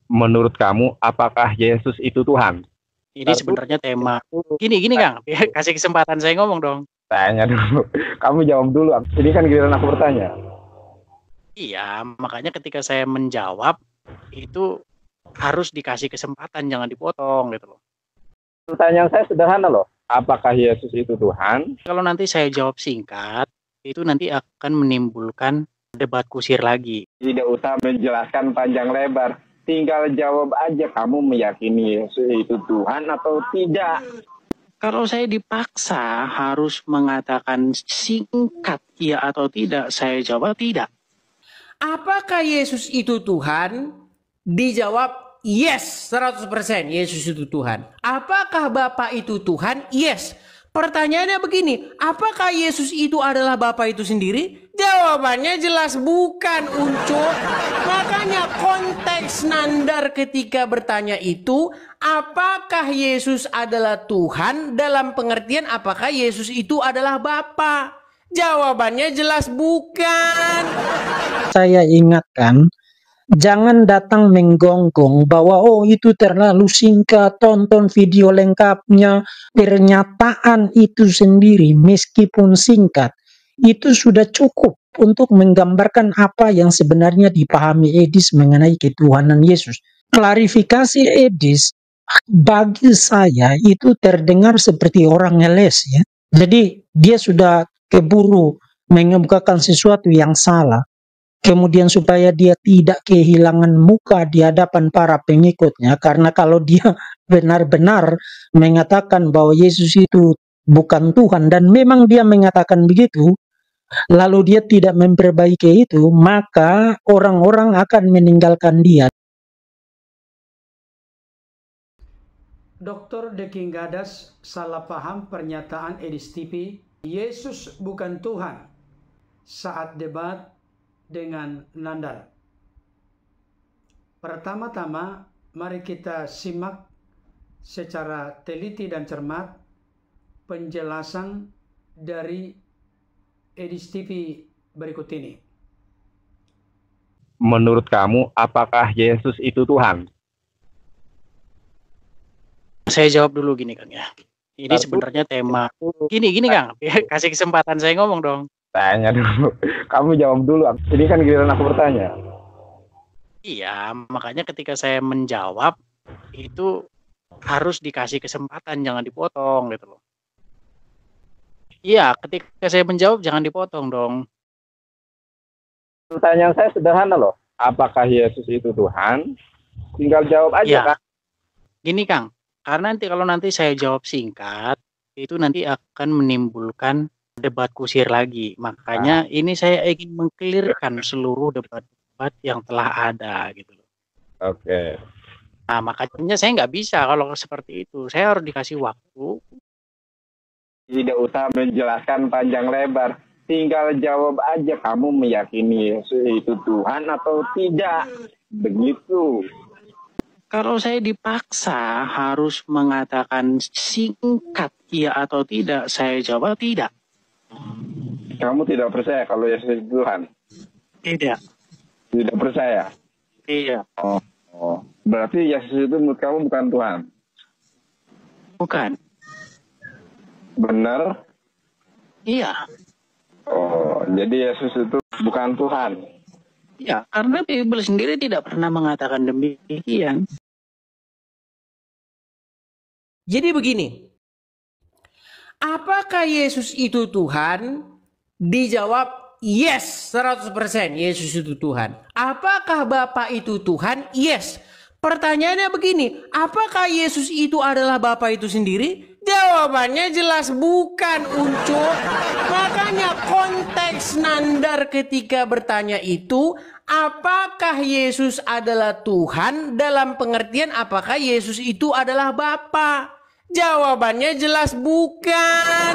Menurut kamu, apakah Yesus itu Tuhan? Ini sebenarnya tema. Gini Kang, kasih kesempatan saya ngomong dong. Tanya dulu. Kamu jawab dulu. Ini kan giliran aku bertanya. Iya, makanya ketika saya menjawab itu harus dikasih kesempatan, jangan dipotong gitu loh. Pertanyaan saya sederhana loh. Apakah Yesus itu Tuhan? Kalau nanti saya jawab singkat, itu nanti akan menimbulkan debat kusir lagi. Tidak usah menjelaskan panjang lebar. Tinggal jawab aja, kamu meyakini Yesus itu Tuhan atau tidak? Kalau saya dipaksa harus mengatakan singkat iya atau tidak, saya jawab tidak. Apakah Yesus itu Tuhan? Dijawab yes, 100% Yesus itu Tuhan. Apakah Bapa itu Tuhan? Yes. Pertanyaannya begini, apakah Yesus itu adalah Bapa itu sendiri? Jawabannya jelas bukan, Uncuk. Makanya konteks Nandar ketika bertanya itu, apakah Yesus adalah Tuhan dalam pengertian apakah Yesus itu adalah Bapa? Jawabannya jelas bukan. Saya ingatkan, jangan datang menggonggong bahwa oh itu terlalu singkat, tonton video lengkapnya. Pernyataan itu sendiri meskipun singkat, itu sudah cukup untuk menggambarkan apa yang sebenarnya dipahami Edis mengenai ketuhanan Yesus. Klarifikasi Edis bagi saya itu terdengar seperti orang ngeles ya. Jadi dia sudah keburu mengemukakan sesuatu yang salah. Kemudian supaya dia tidak kehilangan muka di hadapan para pengikutnya. Karena kalau dia benar-benar mengatakan bahwa Yesus itu bukan Tuhan, dan memang dia mengatakan begitu, lalu dia tidak memperbaiki itu, maka orang-orang akan meninggalkan dia. Dr. Deking Gadas salah paham pernyataan Edis TV, Yesus bukan Tuhan saat debat dengan Nandar. Pertama-tama, mari kita simak secara teliti dan cermat penjelasan dari Edis TV berikut ini. Menurut kamu, apakah Yesus itu Tuhan? Saya jawab dulu gini Kang ya. Ini sebenarnya tema. Gini Kang, kasih kesempatan saya ngomong dong. Tanya dulu. Kamu jawab dulu. Ini kan giliran aku bertanya. Iya, makanya ketika saya menjawab itu harus dikasih kesempatan, jangan dipotong gitu loh. Iya, ketika saya menjawab jangan dipotong dong. Pertanyaan saya sederhana loh. Apakah Yesus itu Tuhan? Tinggal jawab aja Ya. kan. Gini Kang, karena kalau nanti saya jawab singkat, itu nanti akan menimbulkan debat kusir lagi. Makanya ini saya ingin mengklirkan seluruh debat-debat yang telah ada gitu loh. Oke. Nah, makanya saya nggak bisa kalau seperti itu. Saya harus dikasih waktu. Tidak usah menjelaskan panjang lebar. Tinggal jawab aja, kamu meyakini Yesus itu Tuhan atau tidak. Begitu. Kalau saya dipaksa harus mengatakan singkat iya atau tidak, saya jawab tidak. Kamu tidak percaya kalau Yesus itu Tuhan? Tidak. Tidak percaya? Iya. Oh. Berarti Yesus itu menurut kamu bukan Tuhan? Bukan. Benar? Iya. Oh, jadi Yesus itu bukan Tuhan? Ya, karena Bible sendiri tidak pernah mengatakan demikian. Jadi begini, apakah Yesus itu Tuhan? Dijawab yes, 100% Yesus itu Tuhan. Apakah Bapa itu Tuhan? Yes. Pertanyaannya begini, apakah Yesus itu adalah Bapa itu sendiri? Jawabannya jelas bukan, Uncuk. Makanya konteks Nandar ketika bertanya itu, apakah Yesus adalah Tuhan dalam pengertian apakah Yesus itu adalah Bapa? Jawabannya jelas bukan.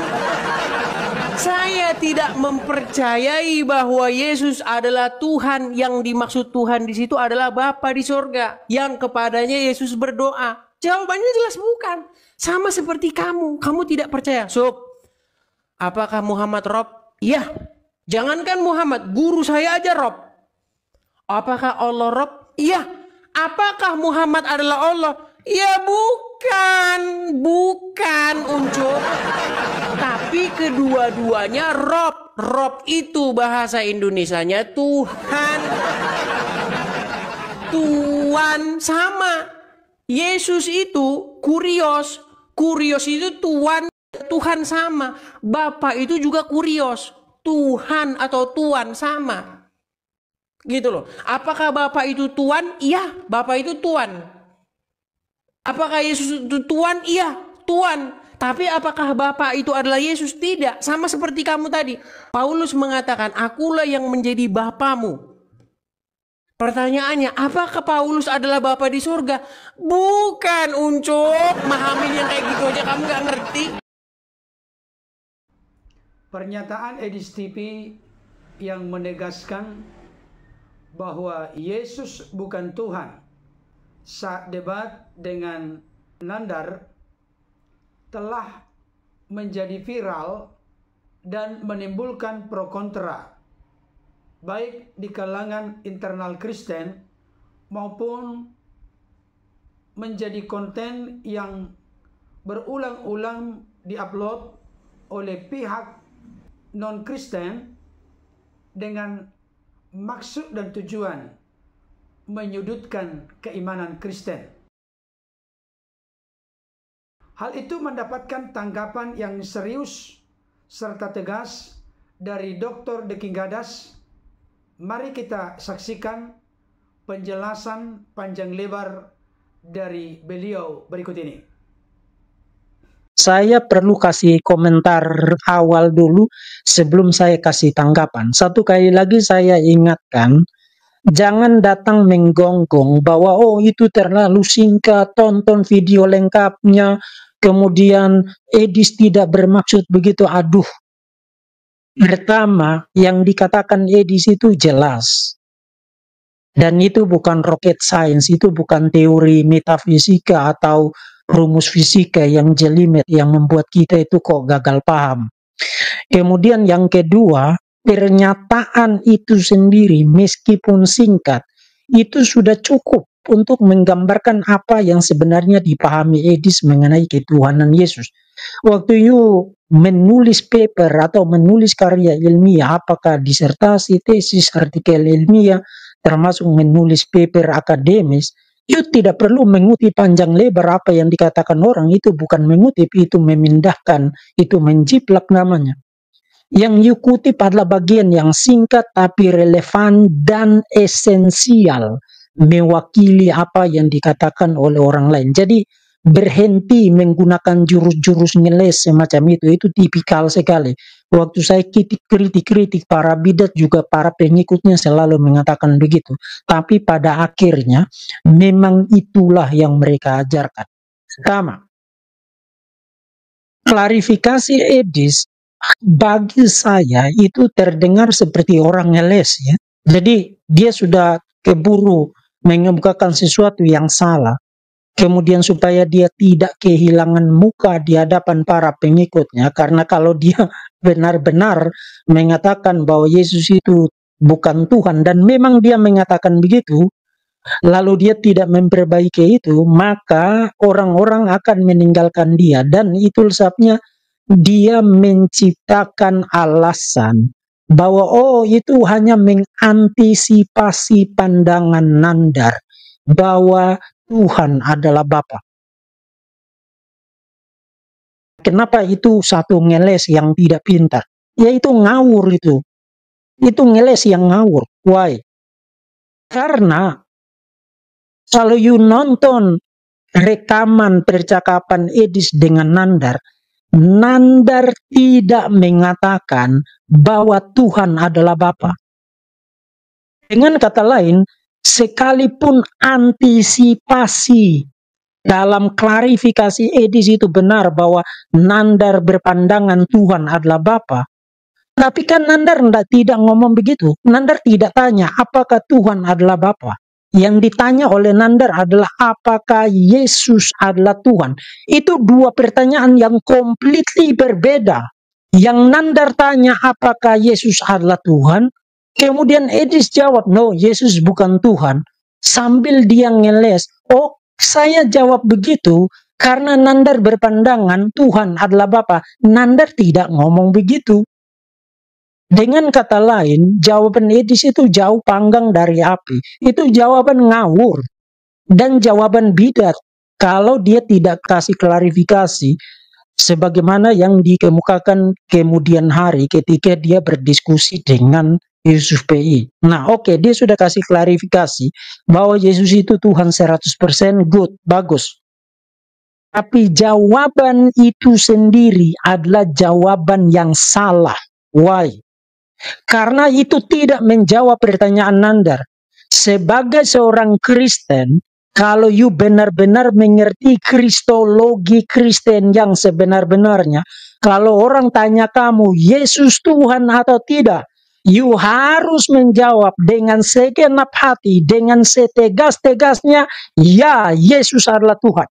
Saya tidak mempercayai bahwa Yesus adalah Tuhan. Yang dimaksud Tuhan di situ adalah Bapa di sorga yang kepadanya Yesus berdoa. Jawabannya jelas bukan. Sama seperti kamu. Kamu tidak percaya. Sob, apakah Muhammad Rob? Iya. Jangankan Muhammad, guru saya aja Rob. Apakah Allah Rob? Iya. Apakah Muhammad adalah Allah? Ya bukan Ucup. Tapi kedua-duanya Rob. Rob itu bahasa Indonesianya Tuhan. Tuan sama. Yesus itu kurios. Kurios itu Tuhan sama. Bapa itu juga kurios. Tuhan atau Tuan sama. Gitu loh. Apakah Bapa itu Tuan? Iya, Bapa itu Tuan. Apakah Yesus itu Tuan? Iya, Tuan. Tapi apakah Bapa itu adalah Yesus? Tidak. Sama seperti kamu tadi. Paulus mengatakan, akulah yang menjadi Bapamu. Pertanyaannya, apakah Paulus adalah Bapa di surga? Bukan, Ucup. Mahamin yang kayak gitu aja kamu gak ngerti. Pernyataan Edis TV yang menegaskan bahwa Yesus bukan Tuhan saat debat dengan Nandar telah menjadi viral dan menimbulkan pro kontra baik di kalangan internal Kristen maupun menjadi konten yang berulang-ulang diupload oleh pihak non-Kristen dengan maksud dan tujuan menyudutkan keimanan Kristen. Hal itu mendapatkan tanggapan yang serius serta tegas dari Dr. De Kinggadas. Mari kita saksikan penjelasan panjang lebar dari beliau berikut ini. Saya perlu kasih komentar awal dulu sebelum saya kasih tanggapan. Satu kali lagi saya ingatkan, jangan datang menggonggong bahwa oh itu terlalu singkat, tonton video lengkapnya, kemudian Edis tidak bermaksud begitu. Aduh, pertama yang dikatakan Edis itu jelas. Dan itu bukan rocket science, itu bukan teori metafisika atau rumus fisika yang jelimet yang membuat kita itu kok gagal paham. Kemudian yang kedua, pernyataan itu sendiri meskipun singkat, itu sudah cukup untuk menggambarkan apa yang sebenarnya dipahami Edis mengenai ketuhanan Yesus. Waktu you menulis paper atau menulis karya ilmiah, apakah disertasi, tesis, artikel ilmiah, termasuk menulis paper akademis, you tidak perlu mengutip panjang lebar apa yang dikatakan orang. Itu bukan mengutip, itu memindahkan, itu menjiplak namanya. Yang you kutip adalah bagian yang singkat tapi relevan dan esensial, mewakili apa yang dikatakan oleh orang lain. Jadi berhenti menggunakan jurus-jurus ngeles semacam itu tipikal sekali. Waktu saya kritik para bidat juga para pengikutnya selalu mengatakan begitu. Tapi pada akhirnya memang itulah yang mereka ajarkan. Pertama, klarifikasi Edis bagi saya itu terdengar seperti orang ngeles ya. Jadi dia sudah keburu mengemukakan sesuatu yang salah. Kemudian supaya dia tidak kehilangan muka di hadapan para pengikutnya. Karena kalau dia benar-benar mengatakan bahwa Yesus itu bukan Tuhan, dan memang dia mengatakan begitu, lalu dia tidak memperbaiki itu, maka orang-orang akan meninggalkan dia. Dan itu sebabnya dia menciptakan alasan bahwa oh itu hanya mengantisipasi pandangan Nandar bahwa Tuhan adalah Bapa. Kenapa itu satu ngeles yang tidak pintar? Ya itu ngawur itu. Itu ngeles yang ngawur. Why? Karena kalau you nonton rekaman percakapan Edis dengan Nandar, Nandar tidak mengatakan bahwa Tuhan adalah Bapa. Dengan kata lain, sekalipun antisipasi dalam klarifikasi Edis itu benar bahwa Nandar berpandangan Tuhan adalah Bapa, tapi kan Nandar tidak ngomong begitu. Nandar tidak tanya apakah Tuhan adalah Bapa. Yang ditanya oleh Nandar adalah apakah Yesus adalah Tuhan. Itu dua pertanyaan yang completely berbeda. Yang Nandar tanya apakah Yesus adalah Tuhan, kemudian Edis jawab, no, Yesus bukan Tuhan. Sambil dia ngeles, oh saya jawab begitu karena Nandar berpandangan Tuhan adalah Bapa. Nandar tidak ngomong begitu. Dengan kata lain, jawaban Edis itu jauh panggang dari api. Itu jawaban ngawur dan jawaban bidat kalau dia tidak kasih klarifikasi sebagaimana yang dikemukakan kemudian hari ketika dia berdiskusi dengan Yusuf PI. Nah, oke, dia sudah kasih klarifikasi bahwa Yesus itu Tuhan 100% good, bagus. Tapi jawaban itu sendiri adalah jawaban yang salah. Why? Karena itu tidak menjawab pertanyaan Nandar. Sebagai seorang Kristen, kalau you benar-benar mengerti kristologi Kristen yang sebenar-benarnya, kalau orang tanya kamu, Yesus Tuhan atau tidak, you harus menjawab dengan segenap hati, dengan setegas-tegasnya, ya, Yesus adalah Tuhan.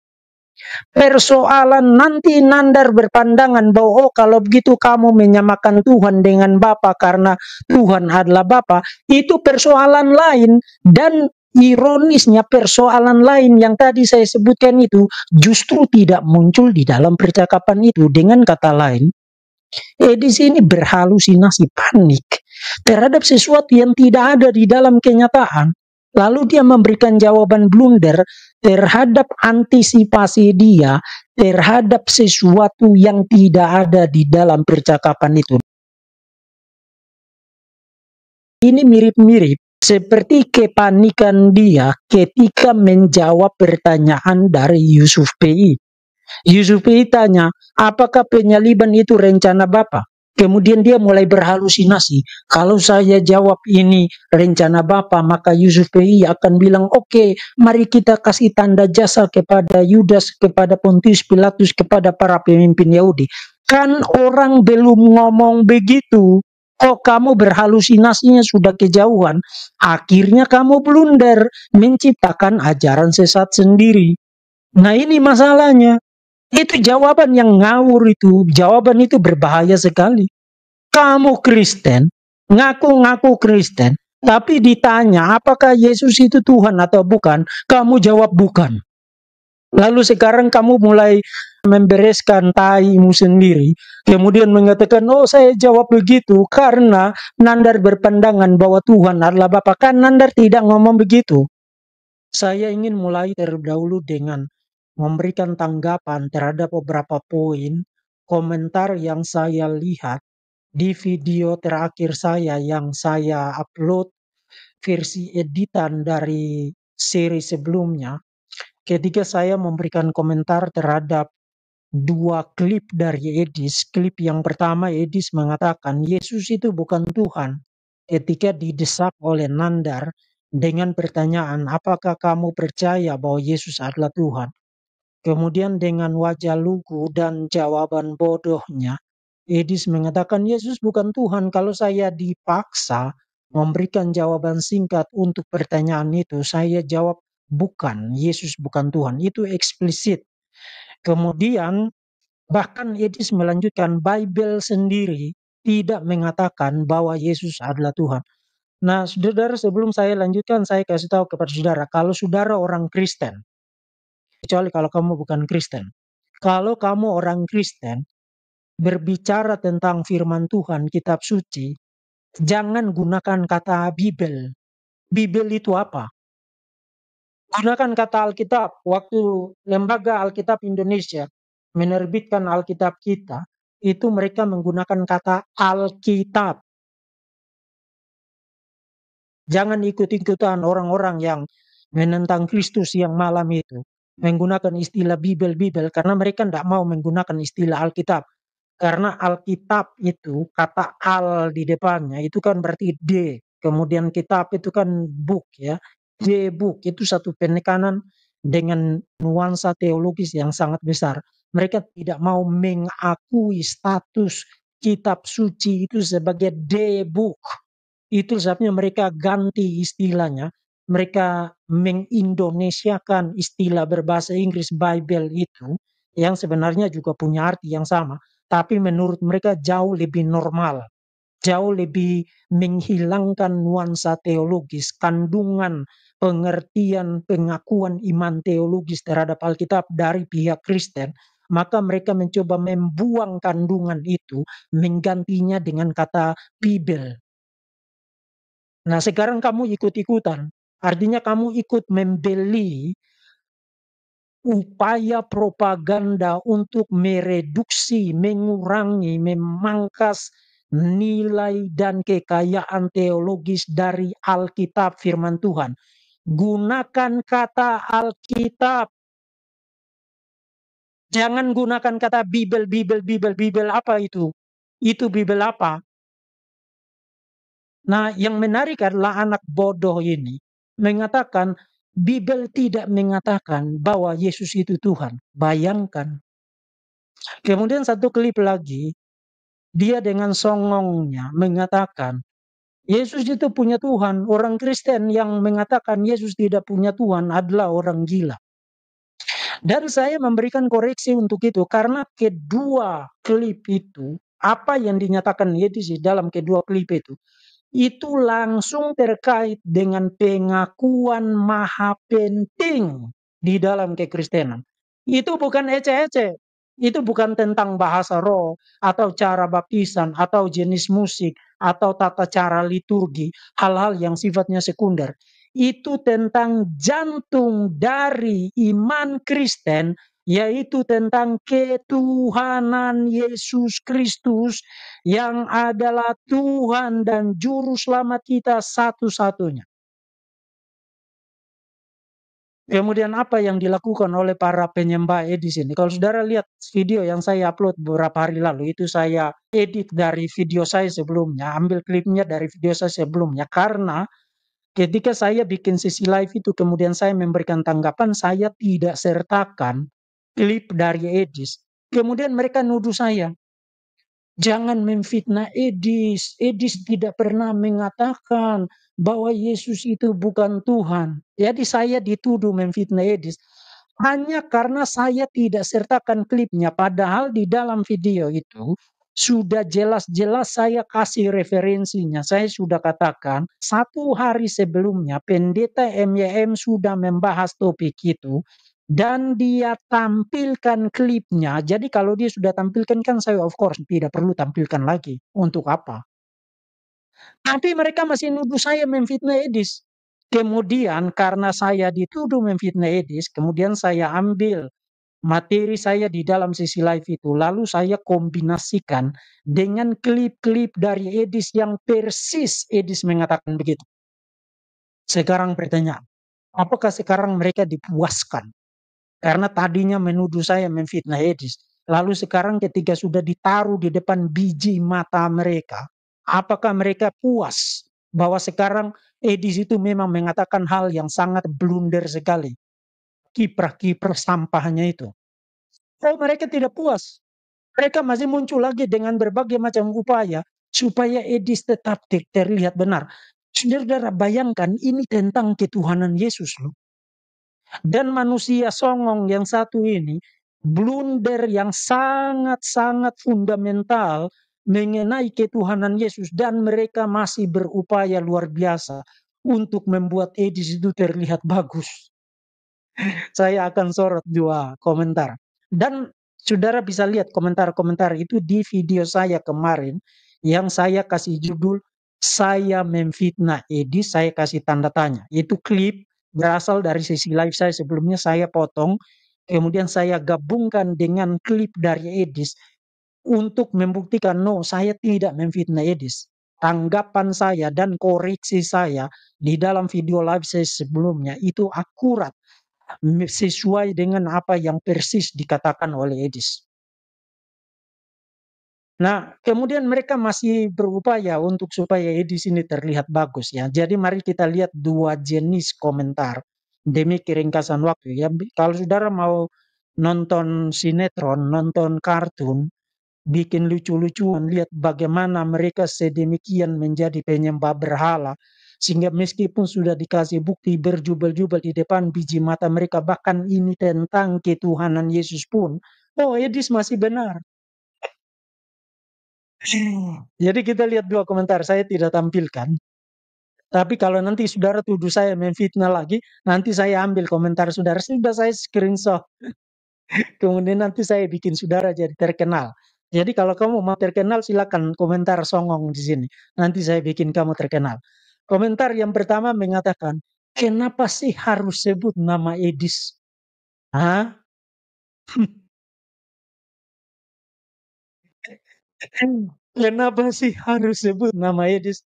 Persoalan nanti Nandar berpandangan bahwa oh kalau begitu kamu menyamakan Tuhan dengan Bapa karena Tuhan adalah Bapa, itu persoalan lain. Dan ironisnya persoalan lain yang tadi saya sebutkan itu justru tidak muncul di dalam percakapan itu. Dengan kata lain, di sini berhalusinasi panik terhadap sesuatu yang tidak ada di dalam kenyataan. Lalu dia memberikan jawaban blunder terhadap antisipasi dia terhadap sesuatu yang tidak ada di dalam percakapan itu. Ini mirip-mirip seperti kepanikan dia ketika menjawab pertanyaan dari Yusuf PI. Yusuf PI tanya, apakah penyaliban itu rencana Bapa? Kemudian dia mulai berhalusinasi. Kalau saya jawab ini rencana Bapa, maka Yusuf PI akan bilang, oke, mari kita kasih tanda jasa kepada Yudas, kepada Pontius Pilatus, kepada para pemimpin Yahudi. Kan orang belum ngomong begitu. Oh, kamu berhalusinasinya sudah kejauhan. Akhirnya kamu blunder, menciptakan ajaran sesat sendiri. Nah, ini masalahnya. Itu jawaban yang ngawur itu. Jawaban itu berbahaya sekali. Kamu Kristen, ngaku-ngaku Kristen, tapi ditanya apakah Yesus itu Tuhan atau bukan, kamu jawab bukan. Lalu sekarang kamu mulai membereskan taimu sendiri. Kemudian mengatakan, oh saya jawab begitu karena Nandar berpandangan bahwa Tuhan adalah Bapa. Kan Nandar tidak ngomong begitu. Saya ingin mulai terlebih dahulu dengan memberikan tanggapan terhadap beberapa poin komentar yang saya lihat di video terakhir saya yang saya upload versi editan dari seri sebelumnya, ketika saya memberikan komentar terhadap dua klip dari Edis. Klip yang pertama, Edis mengatakan Yesus itu bukan Tuhan ketika didesak oleh Nandar dengan pertanyaan, apakah kamu percaya bahwa Yesus adalah Tuhan? Kemudian dengan wajah lugu dan jawaban bodohnya, Edis mengatakan Yesus bukan Tuhan. Kalau saya dipaksa memberikan jawaban singkat untuk pertanyaan itu, saya jawab bukan, Yesus bukan Tuhan. Itu eksplisit. Kemudian bahkan Edis melanjutkan Bible sendiri tidak mengatakan bahwa Yesus adalah Tuhan. Nah, saudara, sebelum saya lanjutkan, saya kasih tahu kepada saudara, kalau saudara orang Kristen, kecuali kalau kamu bukan Kristen. Kalau kamu orang Kristen, berbicara tentang firman Tuhan, kitab suci, jangan gunakan kata Bible. Bible itu apa? Gunakan kata Alkitab. Waktu Lembaga Alkitab Indonesia menerbitkan Alkitab kita, itu mereka menggunakan kata Alkitab. Jangan ikut-ikutan orang-orang yang menentang Kristus yang malam itu menggunakan istilah Bible karena mereka tidak mau menggunakan istilah Alkitab. Karena Alkitab itu kata al di depannya itu kan berarti D. Kemudian kitab itu kan book ya. D book itu satu penekanan dengan nuansa teologis yang sangat besar. Mereka tidak mau mengakui status kitab suci itu sebagai D book. Itu sebabnya mereka ganti istilahnya. Mereka mengindonesiakan istilah berbahasa Inggris Bible itu yang sebenarnya juga punya arti yang sama. Tapi menurut mereka jauh lebih normal. Jauh lebih menghilangkan nuansa teologis, kandungan pengertian pengakuan iman teologis terhadap Alkitab dari pihak Kristen, maka mereka mencoba membuang kandungan itu, menggantinya dengan kata Bibel. Nah, sekarang kamu ikut-ikutan, artinya kamu ikut membeli upaya propaganda untuk mereduksi, mengurangi, memangkas nilai dan kekayaan teologis dari Alkitab firman Tuhan. Gunakan kata Alkitab. Jangan gunakan kata Bibel, Bibel, Bibel, Bibel. Apa itu? Itu Bibel apa? Nah, yang menarik adalah anak bodoh ini mengatakan Bibel tidak mengatakan bahwa Yesus itu Tuhan. Bayangkan. Kemudian satu klip lagi, dia dengan songongnya mengatakan Yesus itu punya Tuhan. Orang Kristen yang mengatakan Yesus tidak punya Tuhan adalah orang gila. Dan saya memberikan koreksi untuk itu karena kedua klip itu, apa yang dinyatakan Yesus di dalam kedua klip itu langsung terkait dengan pengakuan maha penting di dalam kekristenan. Itu bukan ece-ece. Itu bukan tentang bahasa roh, atau cara baptisan, atau jenis musik, atau tata cara liturgi, hal-hal yang sifatnya sekunder. Itu tentang jantung dari iman Kristen, yaitu tentang ketuhanan Yesus Kristus yang adalah Tuhan dan Juru Selamat kita satu-satunya. Kemudian apa yang dilakukan oleh para penyembah di sini? Kalau saudara lihat video yang saya upload beberapa hari lalu, itu saya edit dari video saya sebelumnya, ambil klipnya dari video saya sebelumnya. Karena ketika saya bikin sesi live itu, kemudian saya memberikan tanggapan, saya tidak sertakan klip dari Edis. Kemudian mereka nuduh saya, jangan memfitnah Edis. Edis tidak pernah mengatakan bahwa Yesus itu bukan Tuhan. Jadi saya dituduh memfitnah Edis hanya karena saya tidak sertakan klipnya. Padahal di dalam video itu sudah jelas-jelas saya kasih referensinya. Saya sudah katakan 1 hari sebelumnya pendeta MYM sudah membahas topik itu. Dan dia tampilkan klipnya. Jadi kalau dia sudah tampilkan kan saya of course tidak perlu tampilkan lagi. Untuk apa? Tapi mereka masih nuduh saya memfitnah Edis. Kemudian karena saya dituduh memfitnah Edis, kemudian saya ambil materi saya di dalam sesi live itu. Lalu saya kombinasikan dengan klip-klip dari Edis yang persis Edis mengatakan begitu. Sekarang pertanyaan, apakah sekarang mereka dipuaskan? Karena tadinya menuduh saya memfitnah Edis. Lalu sekarang ketika sudah ditaruh di depan biji mata mereka, apakah mereka puas bahwa sekarang Edis itu memang mengatakan hal yang sangat blunder sekali. Kiprah-kiprah sampahnya itu. Oh, mereka tidak puas. Mereka masih muncul lagi dengan berbagai macam upaya supaya Edis tetap terlihat benar. Saudara bayangkan ini tentang ketuhanan Yesus loh. Dan manusia songong yang satu ini blunder yang sangat-sangat fundamental mengenai ketuhanan Yesus dan mereka masih berupaya luar biasa untuk membuat Edis itu terlihat bagus. Saya akan sorot 2 komentar. Dan saudara bisa lihat komentar-komentar itu di video saya kemarin yang saya kasih judul saya memfitnah Edis, saya kasih tanda tanya. Itu klip berasal dari sesi live saya sebelumnya, saya potong, kemudian saya gabungkan dengan klip dari Edis untuk membuktikan no, saya tidak memfitnah Edis. Tanggapan saya dan koreksi saya di dalam video live saya sebelumnya itu akurat sesuai dengan apa yang persis dikatakan oleh Edis. Nah, kemudian mereka masih berupaya untuk supaya Edis ini terlihat bagus ya. Jadi mari kita lihat 2 jenis komentar demi keringkasan waktu ya. Kalau saudara mau nonton sinetron, nonton kartun, bikin lucu-lucuan, lihat bagaimana mereka sedemikian menjadi penyembah berhala. Sehingga meskipun sudah dikasih bukti berjubel-jubel di depan biji mata mereka, bahkan ini tentang ketuhanan Yesus pun, oh Edis masih benar. Jadi kita lihat 2 komentar, saya tidak tampilkan. Tapi kalau nanti saudara tuduh saya memfitnah lagi, nanti saya ambil komentar saudara, sudah saya screenshot. Kemudian nanti saya bikin saudara jadi terkenal. Jadi kalau kamu mau terkenal silakan komentar songong di sini. Nanti saya bikin kamu terkenal. Komentar yang pertama mengatakan, kenapa sih harus sebut nama Edis? Hah? Kenapa sih harus sebut nama Edis?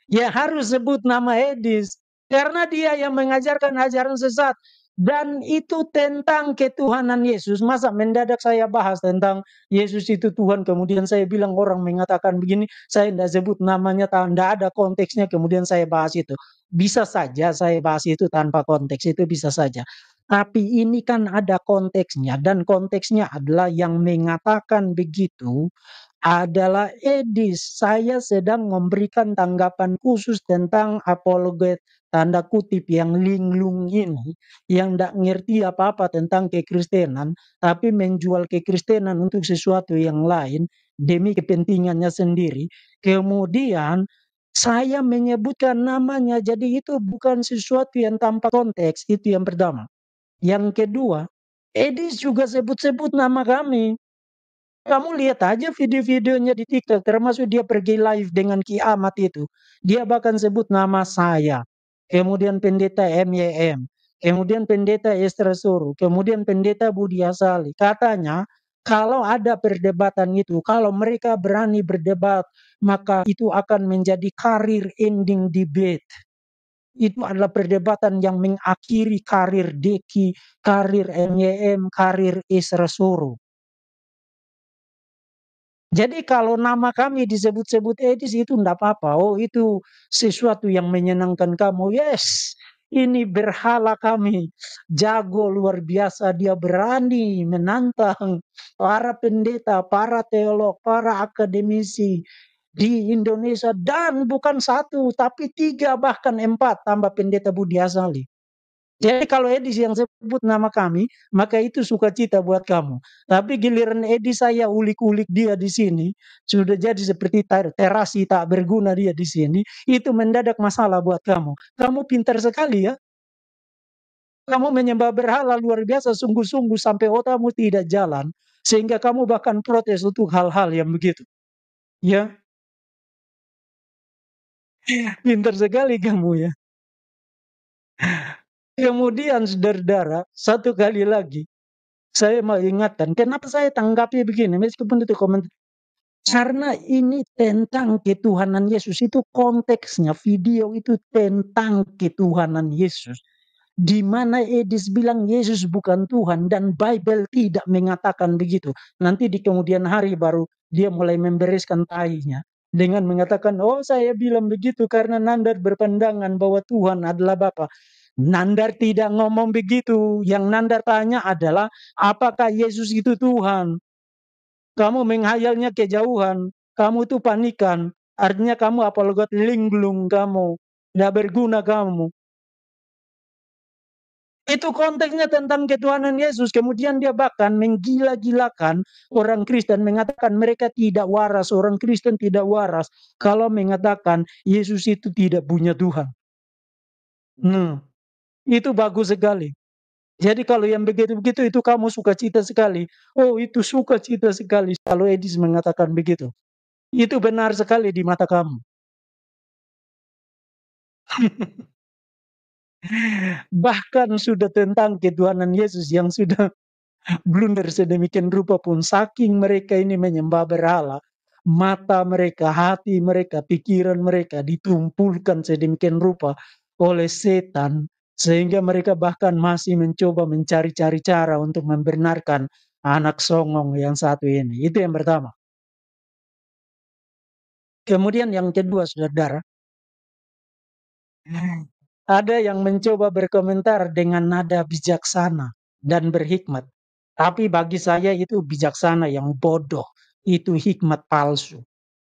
Ya harus sebut nama Edis. Karena dia yang mengajarkan ajaran sesat. Dan itu tentang ketuhanan Yesus. Masa mendadak saya bahas tentang Yesus itu Tuhan. Kemudian saya bilang orang mengatakan begini. Saya tidak sebut namanya. Tidak ada konteksnya. Kemudian saya bahas itu. Bisa saja saya bahas itu tanpa konteks. Itu bisa saja. Tapi ini kan ada konteksnya. Dan konteksnya adalah yang mengatakan begitu adalah Edis. Saya sedang memberikan tanggapan khusus tentang apologet tanda kutip yang linglung ini yang tidak ngerti apa-apa tentang kekristenan tapi menjual kekristenan untuk sesuatu yang lain demi kepentingannya sendiri. Kemudian saya menyebutkan namanya, jadi itu bukan sesuatu yang tanpa konteks. Itu yang pertama. Yang kedua, Edis juga sebut-sebut nama kami. Kamu lihat aja video-videonya di TikTok, termasuk dia pergi live dengan Ki Ahmad itu. Dia bahkan sebut nama saya. Kemudian pendeta MYM. Kemudian pendeta Esther Suru. Kemudian pendeta Budi Asali. Katanya, kalau ada perdebatan itu, kalau mereka berani berdebat, maka itu akan menjadi karir ending debate. Itu adalah perdebatan yang mengakhiri karir Deki, karir MYM, karir Esther Suru. Jadi kalau nama kami disebut-sebut Edis itu enggak apa-apa. Oh itu sesuatu yang menyenangkan kamu. Yes, ini berhala kami. Jago luar biasa. Dia berani menantang para pendeta, para teolog, para akademisi di Indonesia. Dan bukan satu, tapi 3 bahkan 4 tambah pendeta Budi Asali. Jadi kalau Edis yang sebut nama kami, maka itu sukacita buat kamu. Tapi giliran Edis saya ulik-ulik dia di sini, sudah jadi seperti terasi tak berguna dia di sini, itu mendadak masalah buat kamu. Kamu pintar sekali ya. Kamu menyembah berhala luar biasa sungguh-sungguh sampai otakmu tidak jalan. Sehingga kamu bahkan protes untuk hal-hal yang begitu. Ya, pintar sekali kamu ya. Kemudian saudara-saudara, satu kali lagi, saya mau ingatkan, kenapa saya tanggapi begini, meskipun itu komentar. Karena ini tentang ketuhanan Yesus, itu konteksnya, video itu tentang ketuhanan Yesus. Di mana Edis bilang Yesus bukan Tuhan dan Bible tidak mengatakan begitu. Nanti di kemudian hari baru dia mulai membereskan tainya. Dengan mengatakan, oh saya bilang begitu karena Nandar berpandangan bahwa Tuhan adalah Bapa. Nandar tidak ngomong begitu. Yang Nandar tanya adalah, apakah Yesus itu Tuhan? Kamu menghayalnya kejauhan. Kamu itu panikan. Artinya kamu apologet linglung kamu. Tidak berguna kamu. Itu konteksnya tentang ketuhanan Yesus. Kemudian dia bahkan menggila-gilakan orang Kristen. Mengatakan mereka tidak waras. Orang Kristen tidak waras. Kalau mengatakan Yesus itu tidak punya Tuhan. Itu bagus sekali. Jadi kalau yang begitu-begitu itu kamu sukacita sekali. Oh itu sukacita sekali kalau Edis mengatakan begitu. Itu benar sekali di mata kamu. Bahkan sudah tentang ketuhanan Yesus yang sudah blunder sedemikian rupa pun saking mereka ini menyembah berhala. Mata mereka, hati mereka, pikiran mereka ditumpulkan sedemikian rupa oleh setan. Sehingga mereka bahkan masih mencoba mencari-cari cara untuk membenarkan anak songong yang satu ini. Itu yang pertama. Kemudian yang kedua, saudara, ada yang mencoba berkomentar dengan nada bijaksana dan berhikmat. Tapi bagi saya itu bijaksana yang bodoh. Itu hikmat palsu.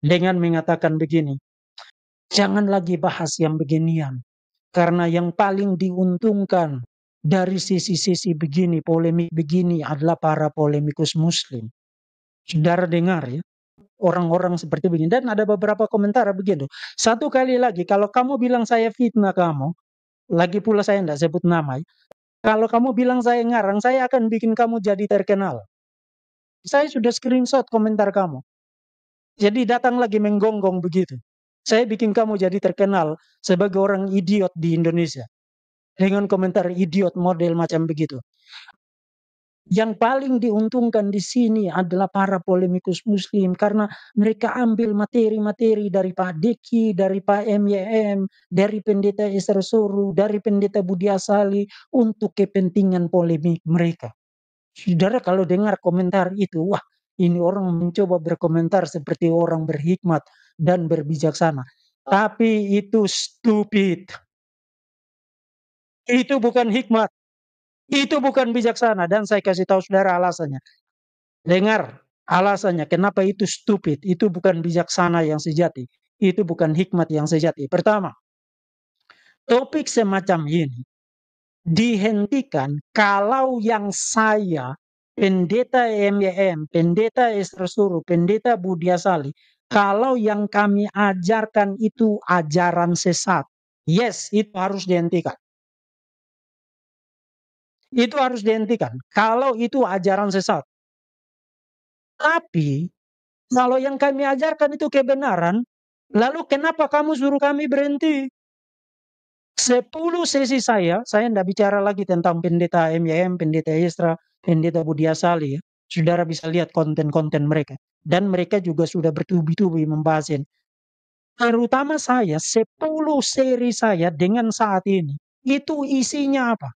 Dengan mengatakan begini, jangan lagi bahas yang beginian. Karena yang paling diuntungkan dari sisi-sisi begini, polemik begini adalah para polemikus muslim. Saudara dengar ya, orang-orang seperti begini. Dan ada beberapa komentar begitu. Satu kali lagi, kalau kamu bilang saya fitnah kamu, lagi pula saya tidak sebut nama. Kalau kamu bilang saya ngarang, saya akan bikin kamu jadi terkenal. Saya sudah screenshot komentar kamu. Jadi datang lagi menggonggong begitu. Saya bikin kamu jadi terkenal sebagai orang idiot di Indonesia. Dengan komentar idiot model macam begitu. Yang paling diuntungkan di sini adalah para polemikus muslim karena mereka ambil materi-materi dari Pak Deki, dari Pak MYM, dari pendeta Esther Soru, dari pendeta Budi Asali untuk kepentingan polemik mereka. Saudara kalau dengar komentar itu, wah ini orang mencoba berkomentar seperti orang berhikmat dan berbijaksana. Tapi itu stupid. Itu bukan hikmat. Itu bukan bijaksana. Dan saya kasih tahu saudara alasannya. Dengar alasannya kenapa itu stupid. Itu bukan bijaksana yang sejati. Itu bukan hikmat yang sejati. Pertama, topik semacam ini dihentikan kalau yang saya, pendeta MYM, pendeta Esther Suru, pendeta Budi Asali, kalau yang kami ajarkan itu ajaran sesat. Yes, itu harus dihentikan. Itu harus dihentikan. Kalau itu ajaran sesat. Tapi, kalau yang kami ajarkan itu kebenaran, lalu kenapa kamu suruh kami berhenti? 10 sesi saya tidak bicara lagi tentang pendeta MYM, pendeta Estra, pendeta Budi Asali ya. Saudara bisa lihat konten-konten mereka. Dan mereka juga sudah bertubi-tubi membahas ini. Terutama saya, 10 seri saya dengan saat ini. Itu isinya apa?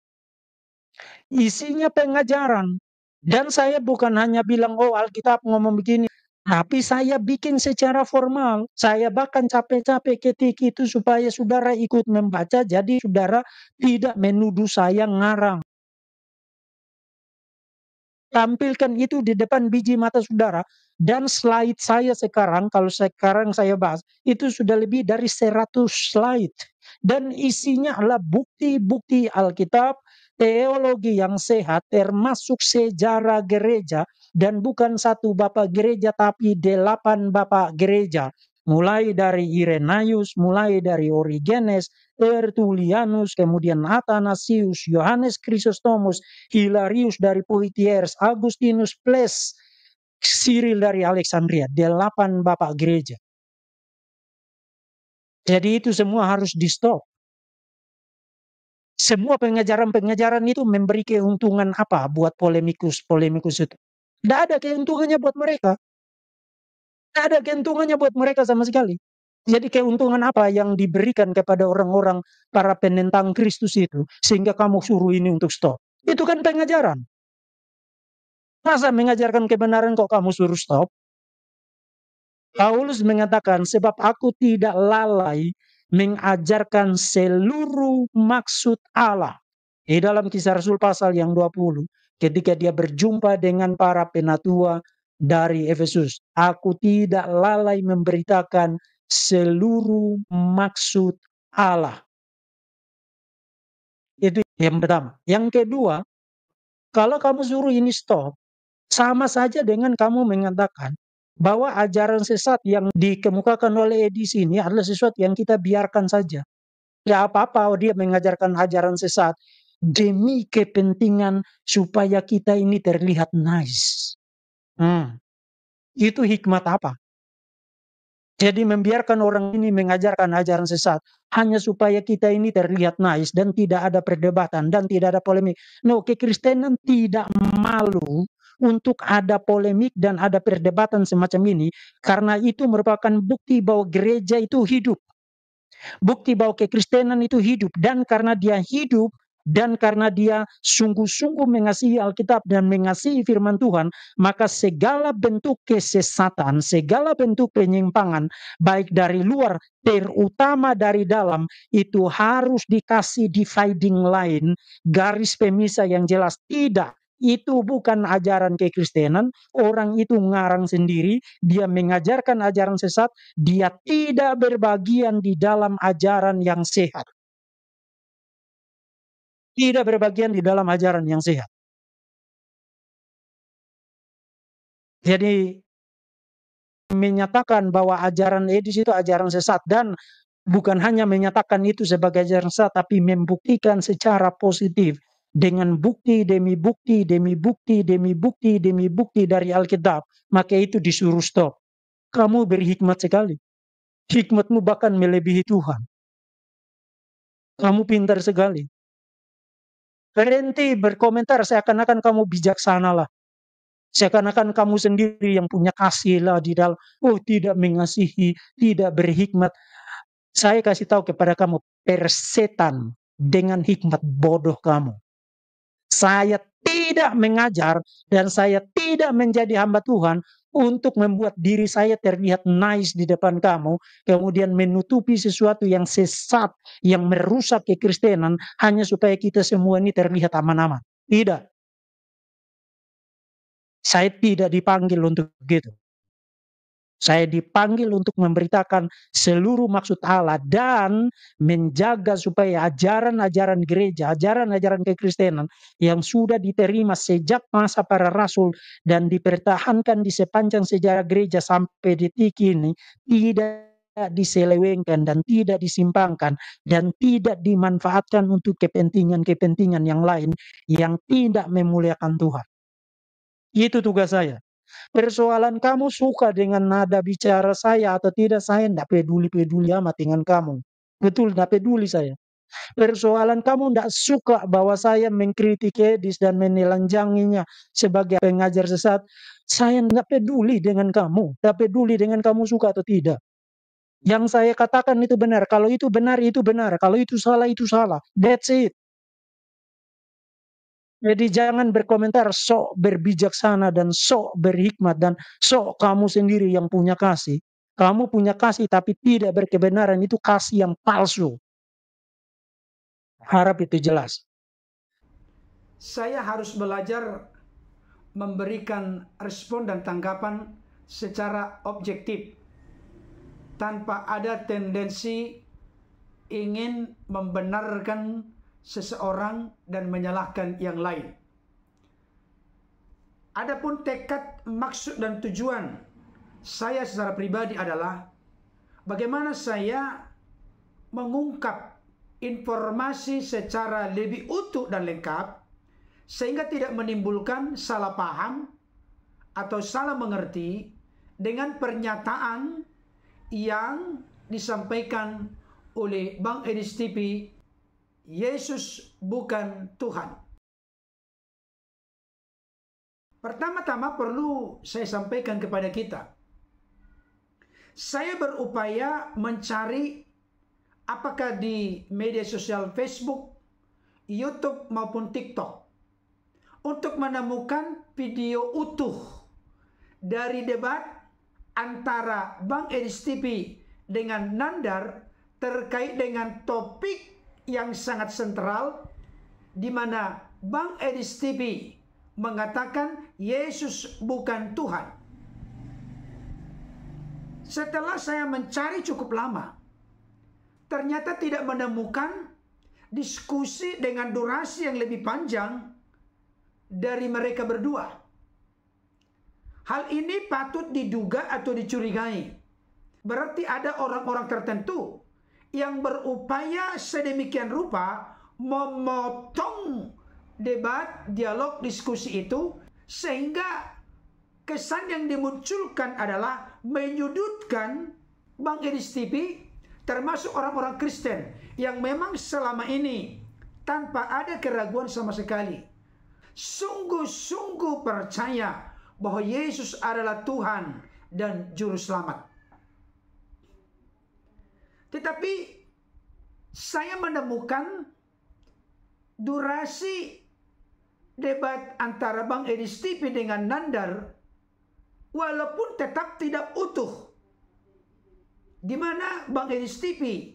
Isinya pengajaran. Dan saya bukan hanya bilang, oh Alkitab ngomong begini. Tapi saya bikin secara formal. Saya bahkan capek-capek ketik itu supaya saudara ikut membaca. Jadi saudara tidak menuduh saya ngarang. Tampilkan itu di depan biji mata saudara. Dan slide saya sekarang, kalau sekarang saya bahas, itu sudah lebih dari 100 slide. Dan isinya adalah bukti-bukti Alkitab, teologi yang sehat, termasuk sejarah gereja, dan bukan satu bapak gereja, tapi 8 bapak gereja. Mulai dari Irenaeus, mulai dari Origenes, Tertullianus, kemudian Athanasius, Yohanes Chrysostomus, Hilarius dari Poitiers, Augustinus Ples, Cyril dari Alexandria, 8 bapak gereja. Jadi itu semua harus di-stop. Semua pengajaran-pengajaran itu memberi keuntungan apa buat polemikus itu? Tidak ada keuntungannya buat mereka. Tidak ada keuntungannya buat mereka sama sekali. Jadi keuntungan apa yang diberikan kepada orang-orang para penentang Kristus itu sehingga kamu suruh ini untuk stop? Itu kan pengajaran. Masa mengajarkan kebenaran kok kamu suruh stop? Paulus mengatakan, sebab aku tidak lalai mengajarkan seluruh maksud Allah. Di dalam Kisah Rasul pasal yang 20, ketika dia berjumpa dengan para penatua dari Efesus. Aku tidak lalai memberitakan seluruh maksud Allah. Itu yang pertama. Yang kedua, kalau kamu suruh ini stop, sama saja dengan kamu mengatakan bahwa ajaran sesat yang dikemukakan oleh Edi ini adalah sesuatu yang kita biarkan saja. Ya apa-apa dia mengajarkan ajaran sesat demi kepentingan supaya kita ini terlihat nice. Itu hikmat apa? Jadi membiarkan orang ini mengajarkan ajaran sesat hanya supaya kita ini terlihat nice dan tidak ada perdebatan dan tidak ada polemik. No, kekristenan tidak malu untuk ada polemik dan ada perdebatan semacam ini karena itu merupakan bukti bahwa gereja itu hidup. Bukti bahwa kekristenan itu hidup dan karena dia hidup dan karena dia sungguh-sungguh mengasihi Alkitab dan mengasihi firman Tuhan, maka segala bentuk kesesatan, segala bentuk penyimpangan, baik dari luar, terutama dari dalam, itu harus dikasih dividing line, garis pemisah yang jelas. Tidak, itu bukan ajaran kekristenan, orang itu ngarang sendiri, dia mengajarkan ajaran sesat, dia tidak berbagian di dalam ajaran yang sehat. Tidak berbagian di dalam ajaran yang sehat. Jadi menyatakan bahwa ajaran Edis itu ajaran sesat, dan bukan hanya menyatakan itu sebagai ajaran sesat, tapi membuktikan secara positif dengan bukti demi bukti demi bukti demi bukti demi bukti dari Alkitab, maka itu disuruh stop. Kamu berhikmat sekali. Hikmatmu bahkan melebihi Tuhan. Kamu pintar sekali. Berhenti berkomentar seakan-akan kamu bijaksana lah. Seakan-akan kamu sendiri yang punya kasih lah di dalam. Oh, tidak mengasihi, tidak berhikmat. Saya kasih tahu kepada kamu, persetan dengan hikmat bodoh kamu. Saya tidak mengajar dan saya tidak menjadi hamba Tuhan untuk membuat diri saya terlihat nice di depan kamu, kemudian menutupi sesuatu yang sesat, yang merusak kekristenan, hanya supaya kita semua ini terlihat aman-aman. Tidak. Saya tidak dipanggil untuk begitu. Saya dipanggil untuk memberitakan seluruh maksud Allah dan menjaga supaya ajaran-ajaran gereja, ajaran-ajaran kekristenan yang sudah diterima sejak masa para rasul dan dipertahankan di sepanjang sejarah gereja sampai detik ini tidak diselewengkan dan tidak disimpangkan dan tidak dimanfaatkan untuk kepentingan-kepentingan yang lain yang tidak memuliakan Tuhan. Itu tugas saya. Persoalan kamu suka dengan nada bicara saya atau tidak, saya tidak peduli amat dengan kamu. Betul, tidak peduli saya. Persoalan kamu tidak suka bahwa saya mengkritik Edis dan menelanjanginya sebagai pengajar sesat, saya tidak peduli dengan kamu. Tidak peduli dengan kamu suka atau tidak. Yang saya katakan itu benar. Kalau itu benar, itu benar. Kalau itu salah, itu salah. That's it. Jadi jangan berkomentar sok berbijaksana dan sok berhikmat dan sok kamu sendiri yang punya kasih. Kamu punya kasih tapi tidak berkebenaran, itu kasih yang palsu. Harap itu jelas. Saya harus belajar memberikan respon dan tanggapan secara objektif tanpa ada tendensi ingin membenarkan seseorang dan menyalahkan yang lain. Adapun tekad, maksud dan tujuan saya secara pribadi adalah bagaimana saya mengungkap informasi secara lebih utuh dan lengkap sehingga tidak menimbulkan salah paham atau salah mengerti dengan pernyataan yang disampaikan oleh Bang Edis TV, Yesus bukan Tuhan. Pertama-tama perlu saya sampaikan kepada kita. Saya berupaya mencari apakah di media sosial Facebook, YouTube maupun TikTok untuk menemukan video utuh dari debat antara Bang Edis TV dengan Nandar terkait dengan topik yang sangat sentral, di mana Bang Edis TV mengatakan Yesus bukan Tuhan. Setelah saya mencari cukup lama, ternyata tidak menemukan diskusi dengan durasi yang lebih panjang dari mereka berdua. Hal ini patut diduga atau dicurigai. Berarti ada orang-orang tertentu yang berupaya sedemikian rupa memotong debat, dialog, diskusi itu, sehingga kesan yang dimunculkan adalah menyudutkan Bang Edis TV, termasuk orang-orang Kristen yang memang selama ini tanpa ada keraguan sama sekali sungguh-sungguh percaya bahwa Yesus adalah Tuhan dan Juru Selamat. Tetapi saya menemukan durasi debat antara Bang Edis TV dengan Nandar walaupun tetap tidak utuh, di mana Bang Edis TV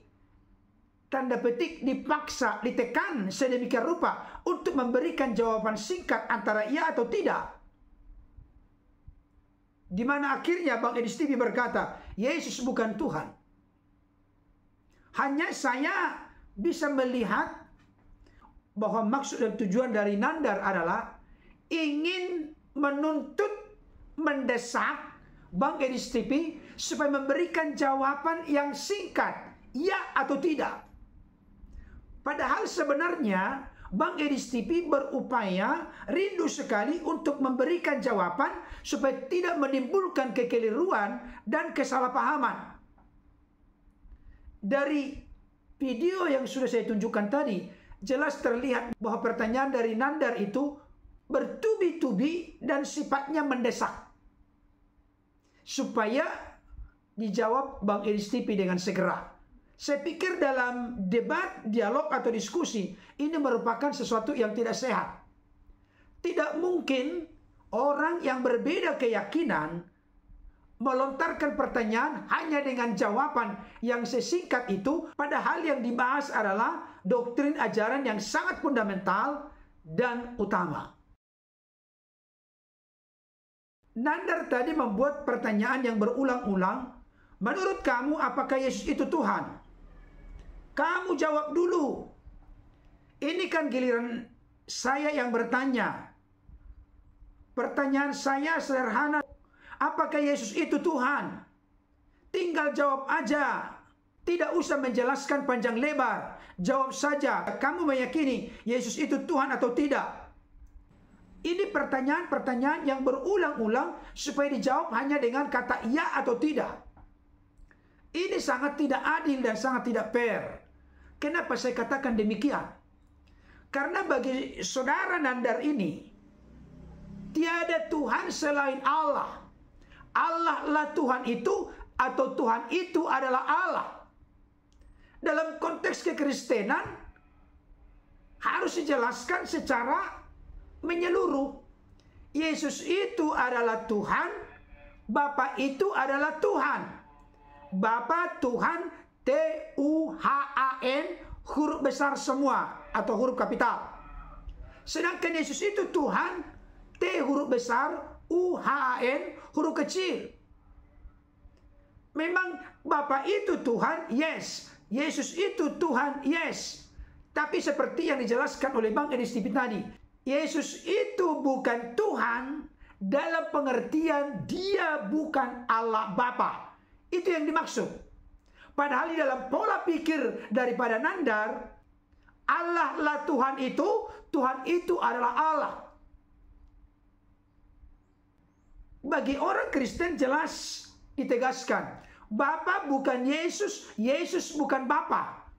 tanda petik dipaksa, ditekan sedemikian rupa untuk memberikan jawaban singkat antara ya atau tidak, di mana akhirnya Bang Edis TV berkata Yesus bukan Tuhan. Hanya saya bisa melihat bahwa maksud dan tujuan dari Nandar adalah ingin menuntut, mendesak, Bang Edis TV supaya memberikan jawaban yang singkat, ya atau tidak. Padahal sebenarnya Bang Edis TV berupaya rindu sekali untuk memberikan jawaban supaya tidak menimbulkan kekeliruan dan kesalahpahaman. Dari video yang sudah saya tunjukkan tadi, jelas terlihat bahwa pertanyaan dari Nandar itu bertubi-tubi dan sifatnya mendesak, supaya dijawab Bang Edis TV dengan segera. Saya pikir dalam debat, dialog atau diskusi, ini merupakan sesuatu yang tidak sehat. Tidak mungkin orang yang berbeda keyakinan melontarkan pertanyaan hanya dengan jawaban yang sesingkat itu, padahal yang dibahas adalah doktrin ajaran yang sangat fundamental dan utama. Nandar tadi membuat pertanyaan yang berulang-ulang. Menurut kamu, apakah Yesus itu Tuhan? Kamu jawab dulu. Ini kan giliran saya yang bertanya. Pertanyaan saya sederhana. Apakah Yesus itu Tuhan? Tinggal jawab aja. Tidak usah menjelaskan panjang lebar. Jawab saja. Kamu meyakini Yesus itu Tuhan atau tidak? Ini pertanyaan-pertanyaan yang berulang-ulang supaya dijawab hanya dengan kata iya atau tidak. Ini sangat tidak adil dan sangat tidak fair. Kenapa saya katakan demikian? Karena bagi saudara Nandar ini, tiada Tuhan selain Allah. Allah lah Tuhan itu, atau Tuhan itu adalah Allah. Dalam konteks kekristenan harus dijelaskan secara menyeluruh. Yesus itu adalah Tuhan, Bapa itu adalah Tuhan. Bapa Tuhan, T-U-H-A-N, huruf besar semua atau huruf kapital. Sedangkan Yesus itu Tuhan, T huruf besar, U-H-A-N, huruf kecil. Memang Bapa itu Tuhan, yes. Yesus itu Tuhan, yes. Tapi seperti yang dijelaskan oleh Bang Edis TV tadi, Yesus itu bukan Tuhan dalam pengertian dia bukan Allah Bapa. Itu yang dimaksud. Padahal di dalam pola pikir daripada Nandar, Allah lah Tuhan itu adalah Allah. Bagi orang Kristen jelas ditegaskan, Bapa bukan Yesus, Yesus bukan Bapa.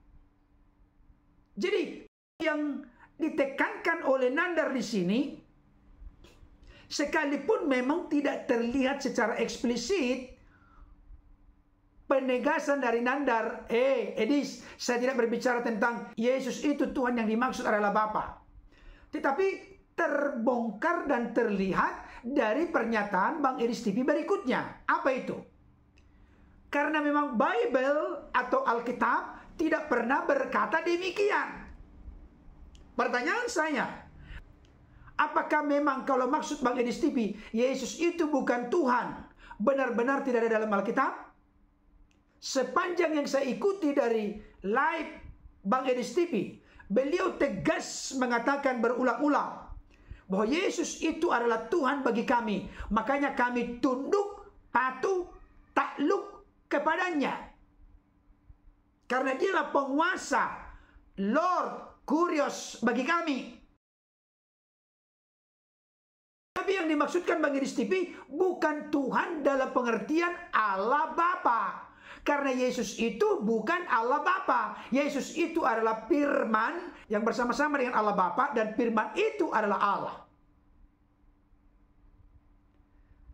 Jadi yang ditekankan oleh Nandar di sini, sekalipun memang tidak terlihat secara eksplisit penegasan dari Nandar, Edis, saya tidak berbicara tentang Yesus itu Tuhan yang dimaksud adalah Bapa. Tetapi terbongkar dan terlihat dari pernyataan Bang Edis TV berikutnya. Apa itu? Karena memang Bible atau Alkitab tidak pernah berkata demikian. Pertanyaan saya, apakah memang kalau maksud Bang Edis TV, Yesus itu bukan Tuhan, benar-benar tidak ada dalam Alkitab? Sepanjang yang saya ikuti dari live Bang Edis TV, beliau tegas mengatakan berulang-ulang bahwa Yesus itu adalah Tuhan bagi kami. Makanya kami tunduk, patuh, takluk kepadanya. Karena dialah penguasa, Lord, Kurios bagi kami. Tapi yang dimaksudkan Bang Edis TV bukan Tuhan dalam pengertian Allah Bapa. Karena Yesus itu bukan Allah Bapa. Yesus itu adalah firman yang bersama-sama dengan Allah Bapa, dan firman itu adalah Allah.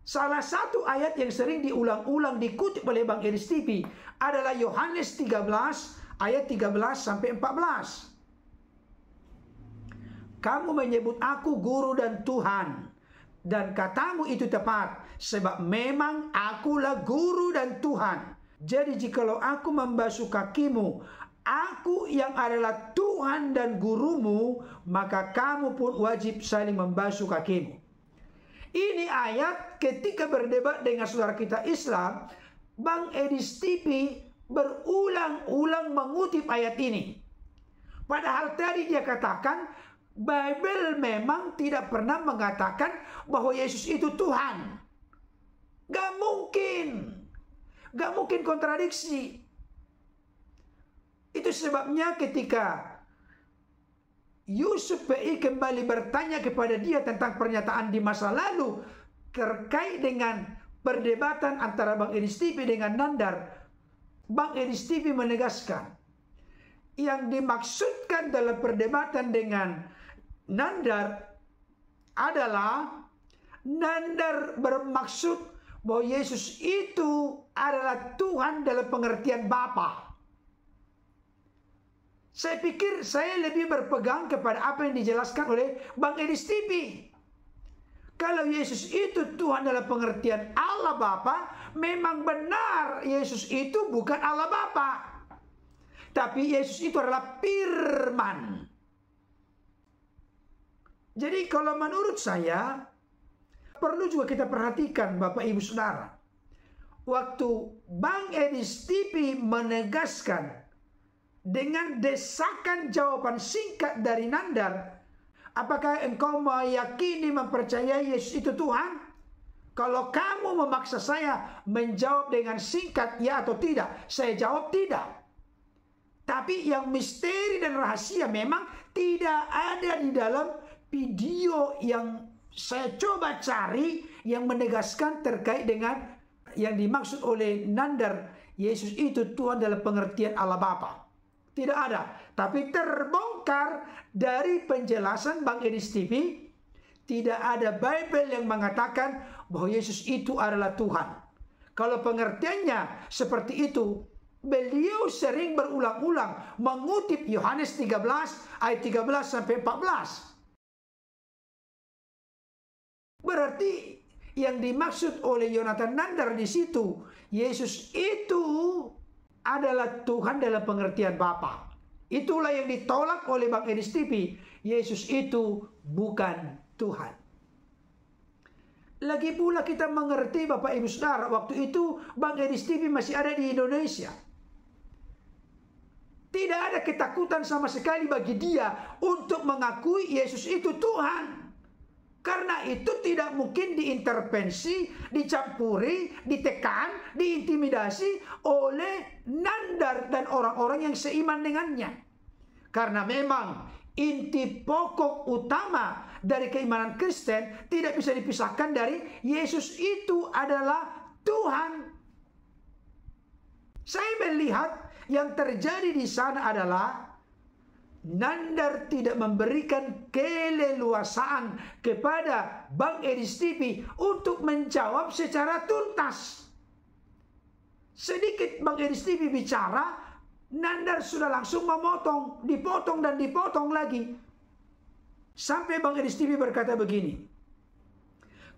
Salah satu ayat yang sering diulang-ulang dikutip oleh Bang Edis TV adalah Yohanes 13 ayat 13 sampai 14. Kamu menyebut aku guru dan Tuhan, dan katamu itu tepat, sebab memang akulah guru dan Tuhan. Jadi jikalau aku membasuh kakimu, aku yang adalah Tuhan dan gurumu, maka kamu pun wajib saling membasuh kakimu. Ini ayat ketika berdebat dengan saudara kita Islam, Bang Edis TV berulang-ulang mengutip ayat ini. Padahal tadi dia katakan, Bible memang tidak pernah mengatakan bahwa Yesus itu Tuhan. Gak mungkin. Gak mungkin kontradiksi. Itu sebabnya ketika Yusuf PI kembali bertanya kepada dia tentang pernyataan di masa lalu terkait dengan perdebatan antara Bang Edis TV dengan Nandar, Bang Edis TV menegaskan yang dimaksudkan dalam perdebatan dengan Nandar adalah Nandar bermaksud bahwa Yesus itu adalah Tuhan dalam pengertian Bapa. Saya pikir saya lebih berpegang kepada apa yang dijelaskan oleh Bang Edis TV. Kalau Yesus itu Tuhan dalam pengertian Allah Bapa, memang benar Yesus itu bukan Allah Bapa. Tapi Yesus itu adalah firman. Jadi kalau menurut saya, perlu juga kita perhatikan Bapak Ibu Saudara. Waktu Bang Edis TV menegaskan dengan desakan jawaban singkat dari Nandar, apakah engkau meyakini, mempercayai Yesus itu Tuhan? Kalau kamu memaksa saya menjawab dengan singkat ya atau tidak, saya jawab tidak. Tapi yang misteri dan rahasia memang tidak ada di dalam video yang saya coba cari yang menegaskan terkait dengan yang dimaksud oleh Nandar, Yesus itu Tuhan dalam pengertian Allah Bapa. Tidak ada. Tapi terbongkar dari penjelasan Bang Edis TV, tidak ada Bible yang mengatakan bahwa Yesus itu adalah Tuhan. Kalau pengertiannya seperti itu, beliau sering berulang-ulang mengutip Yohanes 13 ayat 13 sampai 14. Berarti yang dimaksud oleh Yonatan Nandar di situ, Yesus itu adalah Tuhan dalam pengertian Bapa. Itulah yang ditolak oleh Bang Edis TV. Yesus itu bukan Tuhan. Lagi pula kita mengerti Bapak Ibu Saudara, waktu itu Bang Edis TV masih ada di Indonesia. Tidak ada ketakutan sama sekali bagi dia untuk mengakui Yesus itu Tuhan. Karena itu tidak mungkin diintervensi, dicampuri, ditekan, diintimidasi oleh Nandar dan orang-orang yang seiman dengannya. Karena memang inti pokok utama dari keimanan Kristen tidak bisa dipisahkan dari Yesus itu adalah Tuhan. Saya melihat yang terjadi di sana adalah Nandar tidak memberikan keleluasaan kepada Bang Edis TV untuk menjawab secara tuntas. Sedikit Bang Edis TV bicara, Nandar sudah langsung memotong, dipotong dan dipotong lagi. Sampai Bang Edis TV berkata begini,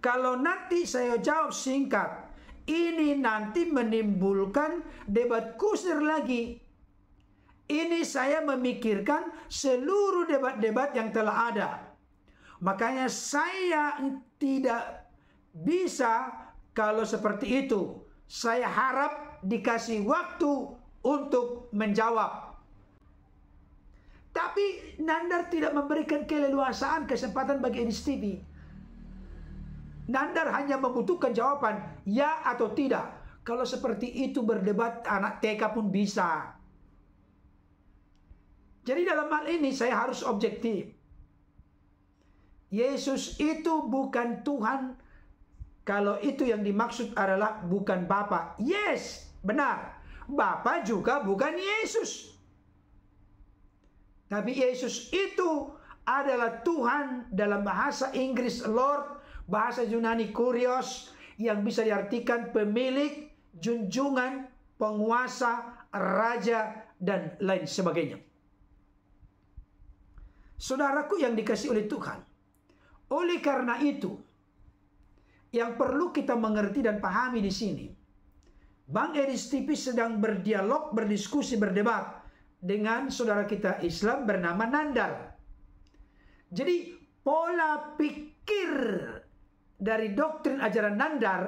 kalau nanti saya jawab singkat, ini nanti menimbulkan debat kusir lagi. Ini saya memikirkan seluruh debat-debat yang telah ada. Makanya saya tidak bisa kalau seperti itu. Saya harap dikasih waktu untuk menjawab. Tapi Nandar tidak memberikan keleluasaan kesempatan bagi Edis TV. Nandar hanya membutuhkan jawaban ya atau tidak. Kalau seperti itu berdebat anak TK pun bisa. Jadi dalam hal ini saya harus objektif. Yesus itu bukan Tuhan. Kalau itu yang dimaksud adalah bukan Bapa. Yes, benar. Bapa juga bukan Yesus. Tapi Yesus itu adalah Tuhan dalam bahasa Inggris Lord, bahasa Yunani Kurios, yang bisa diartikan pemilik, junjungan, penguasa, raja, dan lain sebagainya. Saudaraku yang dikasihi oleh Tuhan, oleh karena itu, yang perlu kita mengerti dan pahami di sini, Bang Edis TV sedang berdialog, berdiskusi, berdebat dengan saudara kita Islam bernama Nandar. Jadi pola pikir dari doktrin ajaran Nandar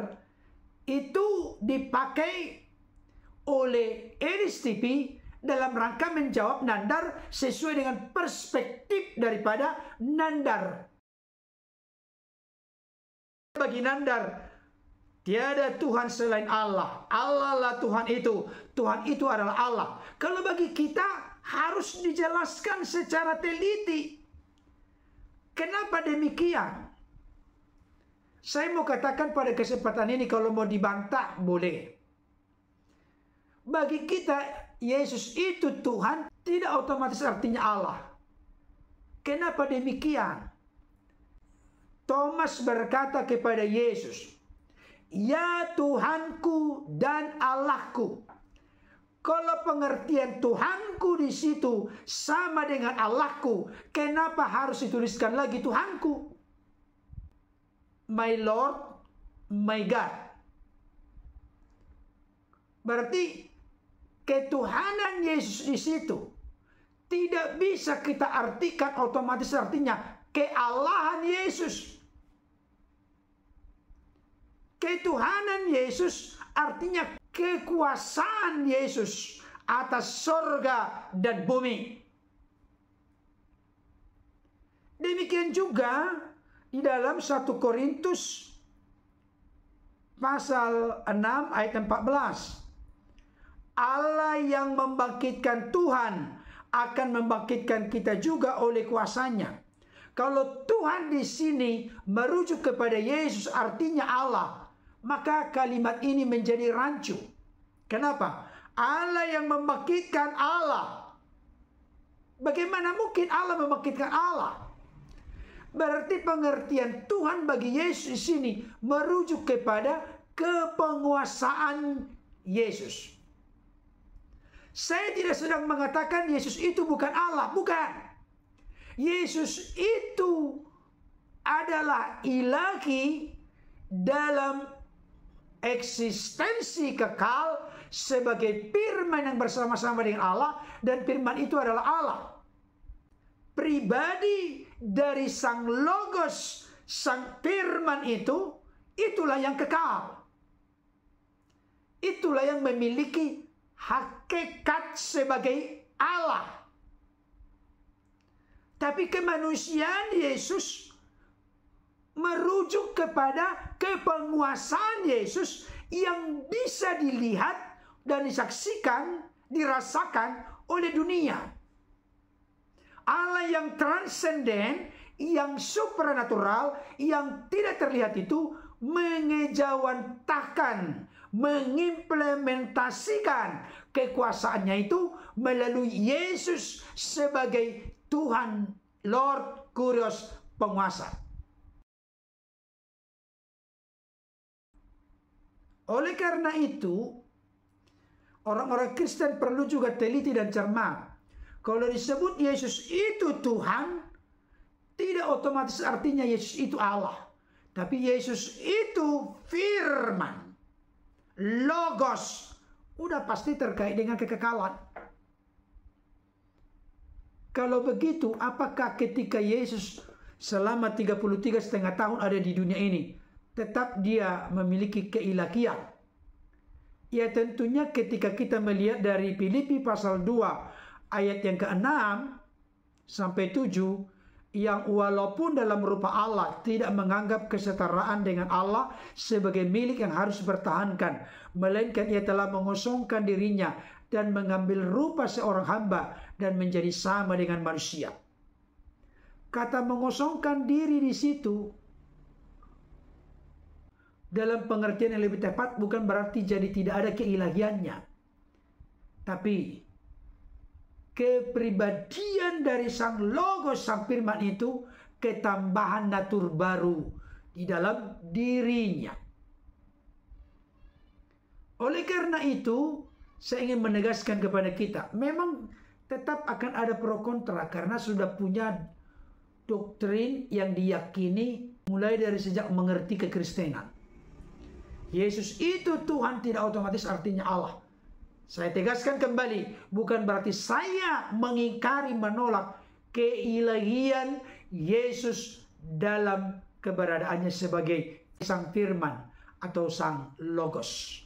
itu dipakai oleh Edis TV dalam rangka menjawab Nandar sesuai dengan perspektif daripada Nandar. Bagi Nandar, Tiada Tuhan selain Allah. Allah lah Tuhan itu. Tuhan itu adalah Allah. Kalau bagi kita harus dijelaskan secara teliti. Kenapa demikian? Saya mau katakan pada kesempatan ini, kalau mau dibantah boleh. Bagi kita Yesus itu Tuhan tidak otomatis artinya Allah. Kenapa demikian? Thomas berkata kepada Yesus, "Ya Tuhanku dan Allahku." Kalau pengertian Tuhanku di situ sama dengan Allahku, kenapa harus dituliskan lagi Tuhanku? My Lord, my God. Berarti ketuhanan Yesus di situ tidak bisa kita artikan otomatis artinya kealahan Yesus. Ketuhanan Yesus artinya kekuasaan Yesus atas sorga dan bumi. Demikian juga di dalam 1 Korintus pasal 6 ayat 14. Allah yang membangkitkan Tuhan akan membangkitkan kita juga oleh kuasanya. Kalau Tuhan di sini merujuk kepada Yesus artinya Allah, maka kalimat ini menjadi rancu. Kenapa? Allah yang membangkitkan Allah. Bagaimana mungkin Allah membangkitkan Allah? Berarti pengertian Tuhan bagi Yesus di sini merujuk kepada kepenguasaan Yesus. Saya tidak sedang mengatakan Yesus itu bukan Allah, bukan. Yesus itu adalah ilahi dalam eksistensi kekal sebagai firman yang bersama-sama dengan Allah, dan firman itu adalah Allah. Pribadi dari sang logos, sang firman itu, itulah yang kekal. Itulah yang memiliki hakikat sebagai Allah. Tapi kemanusiaan Yesus merujuk kepada kepenguasaan Yesus yang bisa dilihat dan disaksikan, dirasakan oleh dunia. Allah yang transenden, yang supranatural, yang tidak terlihat itu mengejawantahkan, mengimplementasikan kekuasaannya itu melalui Yesus sebagai Tuhan, Lord, Kurios, penguasa. Oleh karena itu, orang-orang Kristen perlu juga teliti dan cermat. Kalau disebut Yesus itu Tuhan, tidak otomatis artinya Yesus itu Allah. Tapi Yesus itu firman, logos, udah pasti terkait dengan kekekalan. Kalau begitu, apakah ketika Yesus selama 33,5 tahun ada di dunia ini, tetap dia memiliki keilahian? Ya tentunya ketika kita melihat dari Filipi pasal 2 ayat yang ke-6 sampai 7, yang walaupun dalam rupa Allah tidak menganggap kesetaraan dengan Allah sebagai milik yang harus dipertahankan, melainkan ia telah mengosongkan dirinya dan mengambil rupa seorang hamba dan menjadi sama dengan manusia. Kata mengosongkan diri di situ dalam pengertian yang lebih tepat bukan berarti jadi tidak ada keilahiannya, tapi kepribadian dari sang logos, sang firman itu ketambahan natur baru di dalam dirinya. Oleh karena itu, saya ingin menegaskan kepada kita, memang tetap akan ada pro kontra karena sudah punya doktrin yang diyakini mulai dari sejak mengerti kekristenan. Yesus itu Tuhan tidak otomatis artinya Allah. Saya tegaskan kembali, bukan berarti saya mengingkari, menolak keilahian Yesus dalam keberadaannya sebagai sang firman atau sang logos.